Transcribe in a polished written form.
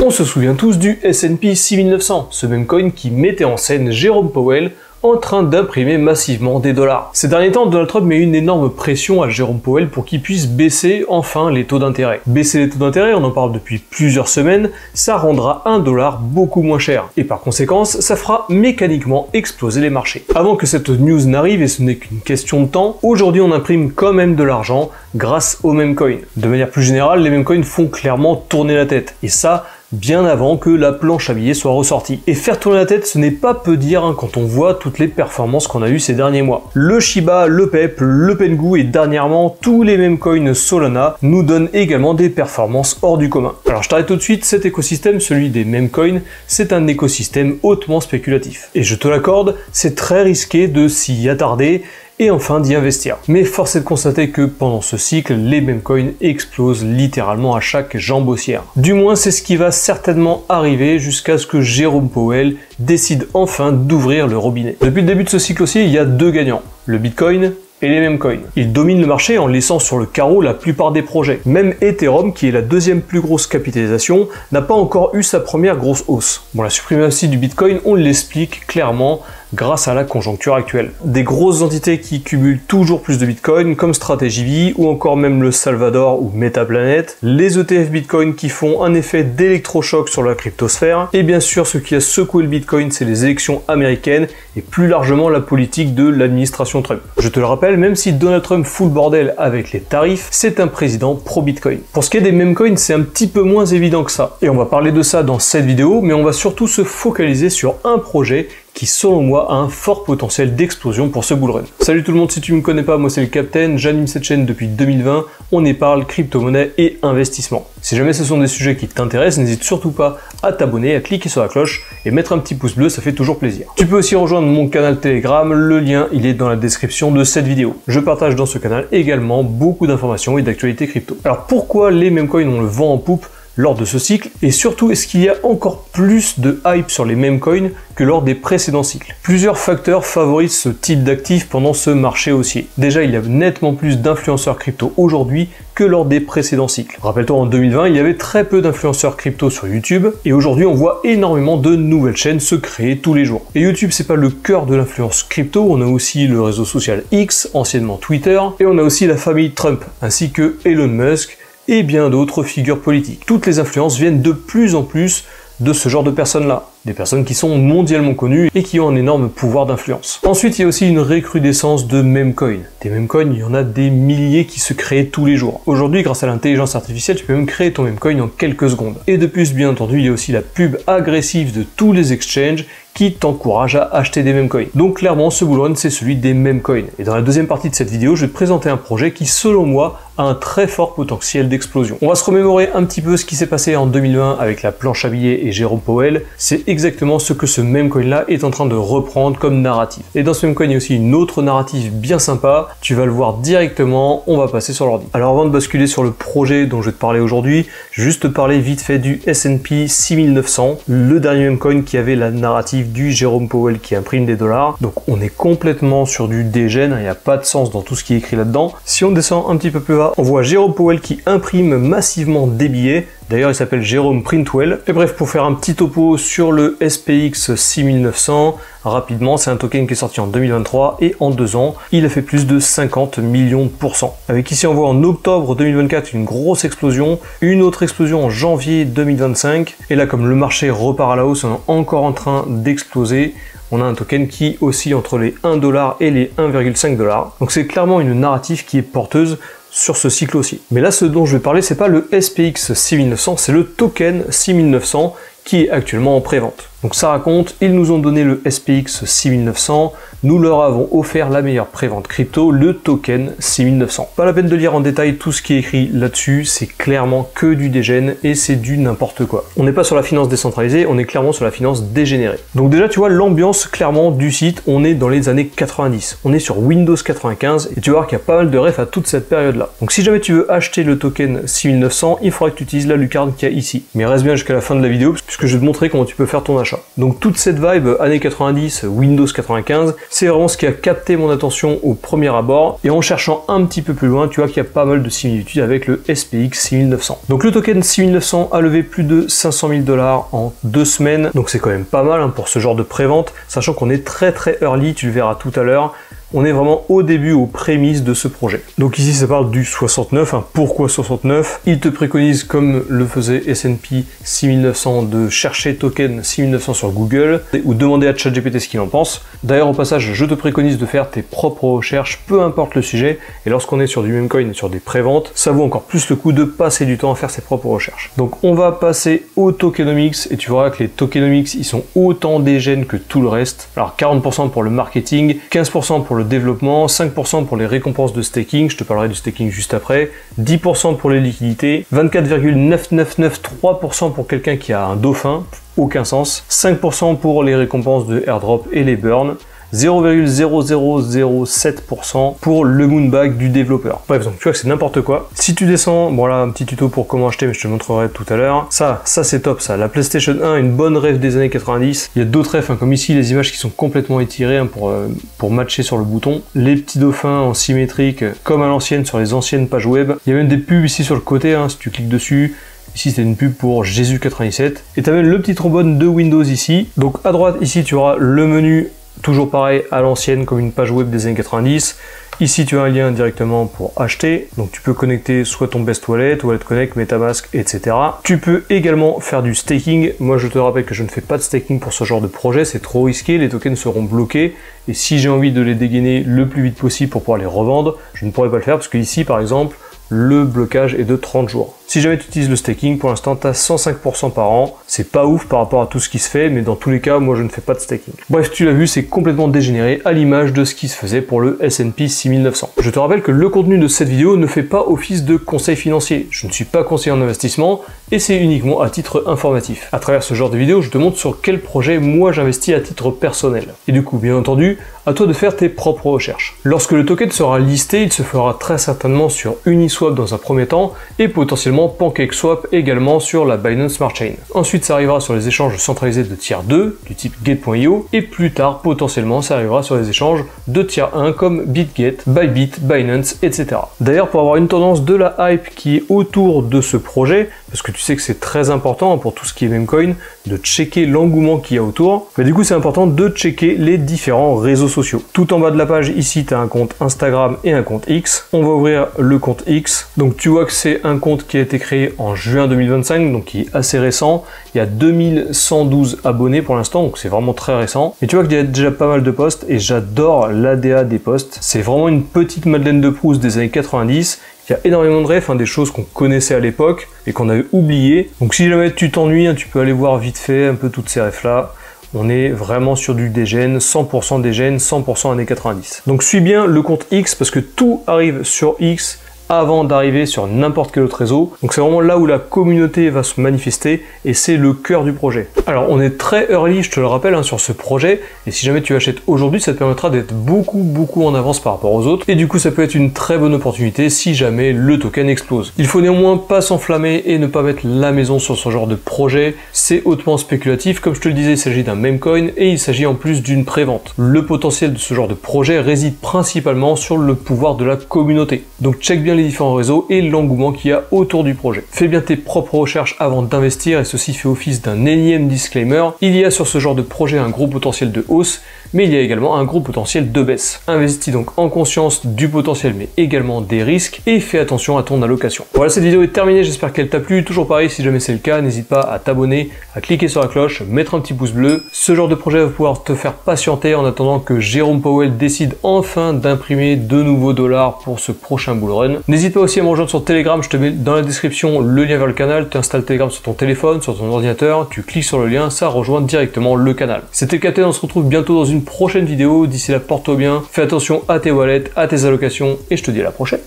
On se souvient tous du S&P 6900, ce même coin qui mettait en scène Jérôme Powell en train d'imprimer massivement des dollars. Ces derniers temps, Donald Trump met une énorme pression à Jérôme Powell pour qu'il puisse baisser enfin les taux d'intérêt. Baisser les taux d'intérêt, on en parle depuis plusieurs semaines, ça rendra un dollar beaucoup moins cher. Et par conséquent, ça fera mécaniquement exploser les marchés. Avant que cette news n'arrive, et ce n'est qu'une question de temps, aujourd'hui on imprime quand même de l'argent grâce aux meme coins. De manière plus générale, les meme coins font clairement tourner la tête. Et ça, bien avant que la planche à billets soit ressortie. Et faire tourner la tête, ce n'est pas peu dire quand on voit toutes les performances qu'on a eues ces derniers mois. Le Shiba, le PEP, le Pengu et dernièrement tous les meme coins Solana nous donnent également des performances hors du commun. Alors je t'arrête tout de suite, cet écosystème, celui des meme coins, c'est un écosystème hautement spéculatif. Et je te l'accorde, c'est très risqué de s'y attarder et enfin d'y investir. Mais force est de constater que pendant ce cycle, les meme coins explosent littéralement à chaque jambe haussière. Du moins, c'est ce qui va certainement arriver jusqu'à ce que Jérôme Powell décide enfin d'ouvrir le robinet. Depuis le début de ce cycle aussi, il y a deux gagnants, le Bitcoin et les meme coins. Ils dominent le marché en laissant sur le carreau la plupart des projets. Même Ethereum, qui est la deuxième plus grosse capitalisation, n'a pas encore eu sa première grosse hausse. Bon, la suprématie du Bitcoin, on l'explique clairement grâce à la conjoncture actuelle. Des grosses entités qui cumulent toujours plus de Bitcoin, comme StrategyV ou encore même le Salvador ou Metaplanet, les ETF Bitcoin qui font un effet d'électrochoc sur la cryptosphère, et bien sûr ce qui a secoué le Bitcoin, c'est les élections américaines et plus largement la politique de l'administration Trump. Je te le rappelle, même si Donald Trump fout le bordel avec les tarifs, c'est un président pro-Bitcoin. Pour ce qui est des meme coins, c'est un petit peu moins évident que ça. Et on va parler de ça dans cette vidéo, mais on va surtout se focaliser sur un projet qui selon moi a un fort potentiel d'explosion pour ce bull run. Salut tout le monde, si tu ne me connais pas, moi c'est le Captain, j'anime cette chaîne depuis 2020, on y parle crypto-monnaie et investissement. Si jamais ce sont des sujets qui t'intéressent, n'hésite surtout pas à t'abonner, à cliquer sur la cloche et mettre un petit pouce bleu, ça fait toujours plaisir. Tu peux aussi rejoindre mon canal Telegram, le lien il est dans la description de cette vidéo. Je partage dans ce canal également beaucoup d'informations et d'actualités crypto. Alors pourquoi les meme coins ont le vent en poupe lors de ce cycle, et surtout est-ce qu'il y a encore plus de hype sur les meme coins que lors des précédents cycles? Plusieurs facteurs favorisent ce type d'actifs pendant ce marché haussier. Déjà, il y a nettement plus d'influenceurs crypto aujourd'hui que lors des précédents cycles. Rappelle-toi, en 2020, il y avait très peu d'influenceurs crypto sur YouTube, et aujourd'hui on voit énormément de nouvelles chaînes se créer tous les jours. Et YouTube, c'est pas le cœur de l'influence crypto, on a aussi le réseau social X, anciennement Twitter, et on a aussi la famille Trump, ainsi que Elon Musk, et bien d'autres figures politiques. Toutes les influences viennent de plus en plus de ce genre de personnes-là. Des personnes qui sont mondialement connues et qui ont un énorme pouvoir d'influence. Ensuite, il y a aussi une recrudescence de meme coins. Des meme coins, il y en a des milliers qui se créent tous les jours. Aujourd'hui, grâce à l'intelligence artificielle, tu peux même créer ton meme coin en quelques secondes. Et de plus, bien entendu, il y a aussi la pub agressive de tous les exchanges qui t'encouragent à acheter des meme coins. Donc clairement, ce bull run, c'est celui des meme coins. Et dans la deuxième partie de cette vidéo, je vais te présenter un projet qui, selon moi, a un très fort potentiel d'explosion. On va se remémorer un petit peu ce qui s'est passé en 2020 avec la planche à billets et Jérôme Powell. C'est exactement ce que ce meme coin là est en train de reprendre comme narrative. Et dans ce meme coin, il y a aussi une autre narrative bien sympa. Tu vas le voir directement, on va passer sur l'ordi. Alors avant de basculer sur le projet dont je vais te parler aujourd'hui, je vais juste te parler vite fait du S&P 6900, le dernier meme coin qui avait la narrative du Jérôme Powell qui imprime des dollars. Donc on est complètement sur du dégène, il n'y a pas de sens dans tout ce qui est écrit là-dedans. Si on descend un petit peu plus bas, on voit Jérôme Powell qui imprime massivement des billets. D'ailleurs, il s'appelle Jérôme Printwell. Et bref, pour faire un petit topo sur le SPX 6900, rapidement, c'est un token qui est sorti en 2023 et en 2 ans, il a fait plus de 50 millions de %. Avec ici, on voit en octobre 2024 une grosse explosion, une autre explosion en janvier 2025. Et là, comme le marché repart à la hausse, on est encore en train d'exploser. On a un token qui oscille entre les 1 $ et les 1,5 $. Donc c'est clairement une narrative qui est porteuse sur ce cycle aussi. Mais là, ce dont je vais parler, c'est pas le SPX 6900, c'est le token 6900 qui est actuellement en pré-vente. Donc ça raconte, ils nous ont donné le SPX 6900, nous leur avons offert la meilleure prévente crypto, le token 6900. Pas la peine de lire en détail tout ce qui est écrit là-dessus, c'est clairement que du dégène et c'est du n'importe quoi. On n'est pas sur la finance décentralisée, on est clairement sur la finance dégénérée. Donc déjà tu vois l'ambiance clairement du site, on est dans les années 90, on est sur Windows 95 et tu vas voir qu'il y a pas mal de refs à toute cette période-là. Donc si jamais tu veux acheter le token 6900, il faudra que tu utilises la lucarne qu'il y a ici. Mais reste bien jusqu'à la fin de la vidéo parce puisque je vais te montrer comment tu peux faire ton achat. Donc toute cette vibe années 90, Windows 95, c'est vraiment ce qui a capté mon attention au premier abord, et en cherchant un petit peu plus loin, tu vois qu'il y a pas mal de similitudes avec le SPX 6900. Donc le token 6900 a levé plus de 500 000 $ en 2 semaines, donc c'est quand même pas mal pour ce genre de prévente, sachant qu'on est très early, tu le verras tout à l'heure. On est vraiment au début, aux prémices de ce projet. Donc ici, ça parle du 69. Pourquoi 69? Il te préconise, comme le faisait S&P 6900, de chercher token 6900 sur Google ou demander à ChatGPT ce qu'il en pense. D'ailleurs, au passage, je te préconise de faire tes propres recherches, peu importe le sujet. Et lorsqu'on est sur du Memecoin et sur des préventes, ça vaut encore plus le coup de passer du temps à faire ses propres recherches. Donc on va passer au tokenomics et tu verras que les tokenomics, ils sont autant dégènes que tout le reste. Alors 40% pour le marketing, 15% pour le développement, 5% pour les récompenses de staking, je te parlerai du staking juste après, 10% pour les liquidités, 24,9993% pour quelqu'un qui a un dauphin, aucun sens, 5% pour les récompenses de airdrop et les burns, 0,0007% pour le moonbag du développeur. Bref, donc tu vois que c'est n'importe quoi. Si tu descends, bon là un petit tuto pour comment acheter, mais je te le montrerai tout à l'heure. Ça c'est top ça. La PlayStation 1, une bonne ref des années 90. Il y a d'autres refs, comme ici les images qui sont complètement étirées pour matcher sur le bouton. Les petits dauphins en symétrique, comme à l'ancienne sur les anciennes pages web. Il y a même des pubs ici sur le côté, si tu cliques dessus. Ici c'est une pub pour Jésus 97. Et tu as même le petit trombone de Windows ici. Donc à droite ici tu auras le menu. Toujours pareil à l'ancienne comme une page web des années 90. Ici tu as un lien directement pour acheter, donc tu peux connecter soit ton Best Wallet, Wallet Connect, MetaMask, etc. Tu peux également faire du staking. Moi je te rappelle que je ne fais pas de staking pour ce genre de projet, c'est trop risqué, les tokens seront bloqués et si j'ai envie de les dégainer le plus vite possible pour pouvoir les revendre, je ne pourrais pas le faire parce que ici par exemple, le blocage est de 30 jours. Si jamais tu utilises le staking, pour l'instant, tu as 105% par an. C'est pas ouf par rapport à tout ce qui se fait, mais dans tous les cas, moi, je ne fais pas de staking. Bref, tu l'as vu, c'est complètement dégénéré à l'image de ce qui se faisait pour le S&P 6900. Je te rappelle que le contenu de cette vidéo ne fait pas office de conseil financier. Je ne suis pas conseiller en investissement et c'est uniquement à titre informatif. À travers ce genre de vidéo, je te montre sur quel projet moi j'investis à titre personnel. Et du coup, bien entendu, à toi de faire tes propres recherches. Lorsque le token sera listé, il se fera très certainement sur Uniswap dans un premier temps et potentiellement PancakeSwap également sur la Binance Smart Chain. Ensuite, ça arrivera sur les échanges centralisés de tier 2 du type Gate.io et plus tard, potentiellement, ça arrivera sur les échanges de tier 1 comme BitGet, Bybit, Binance, etc. D'ailleurs, pour avoir une tendance de la hype qui est autour de ce projet, parce que tu sais que c'est très important pour tout ce qui est Memecoin, de checker l'engouement qu'il y a autour, mais du coup c'est important de checker les différents réseaux sociaux. Tout en bas de la page, ici tu as un compte Instagram et un compte X. On va ouvrir le compte X. Donc tu vois que c'est un compte qui a été créé en juin 2025, donc qui est assez récent. Il y a 2112 abonnés pour l'instant, donc c'est vraiment très récent. Et tu vois qu'il y a déjà pas mal de posts et j'adore l'ADA des posts. C'est vraiment une petite Madeleine de Proust des années 90. Il y a énormément de refs, des choses qu'on connaissait à l'époque et qu'on avait oubliées. Donc si jamais tu t'ennuies, tu peux aller voir vite fait un peu toutes ces refs là. On est vraiment sur du dégène, 100% dégène, 100% années 90. Donc suis bien le compte X parce que tout arrive sur X avant d'arriver sur n'importe quel autre réseau. Donc c'est vraiment là où la communauté va se manifester et c'est le cœur du projet. Alors on est très early, je te le rappelle, sur ce projet, et si jamais tu achètes aujourd'hui, ça te permettra d'être beaucoup en avance par rapport aux autres, et du coup ça peut être une très bonne opportunité si jamais le token explose. Il faut néanmoins pas s'enflammer et ne pas mettre la maison sur ce genre de projet, c'est hautement spéculatif, comme je te le disais, il s'agit d'un meme coin et il s'agit en plus d'une prévente. Le potentiel de ce genre de projet réside principalement sur le pouvoir de la communauté. Donc check bien les différents réseaux et l'engouement qu'il y a autour du projet. Fais bien tes propres recherches avant d'investir et ceci fait office d'un énième disclaimer. Il y a sur ce genre de projet un gros potentiel de hausse, mais il y a également un gros potentiel de baisse. Investis donc en conscience du potentiel mais également des risques et fais attention à ton allocation. Voilà, cette vidéo est terminée, j'espère qu'elle t'a plu. Toujours pareil, si jamais c'est le cas, n'hésite pas à t'abonner, à cliquer sur la cloche, mettre un petit pouce bleu. Ce genre de projet va pouvoir te faire patienter en attendant que Jérôme Powell décide enfin d'imprimer de nouveaux dollars pour ce prochain bull run. N'hésite pas aussi à me rejoindre sur Telegram, je te mets dans la description le lien vers le canal, tu installes Telegram sur ton téléphone, sur ton ordinateur, tu cliques sur le lien, ça rejoint directement le canal. C'était Captain, on se retrouve bientôt dans une prochaine vidéo. D'ici là, porte-toi bien, fais attention à tes wallets, à tes allocations, et je te dis à la prochaine.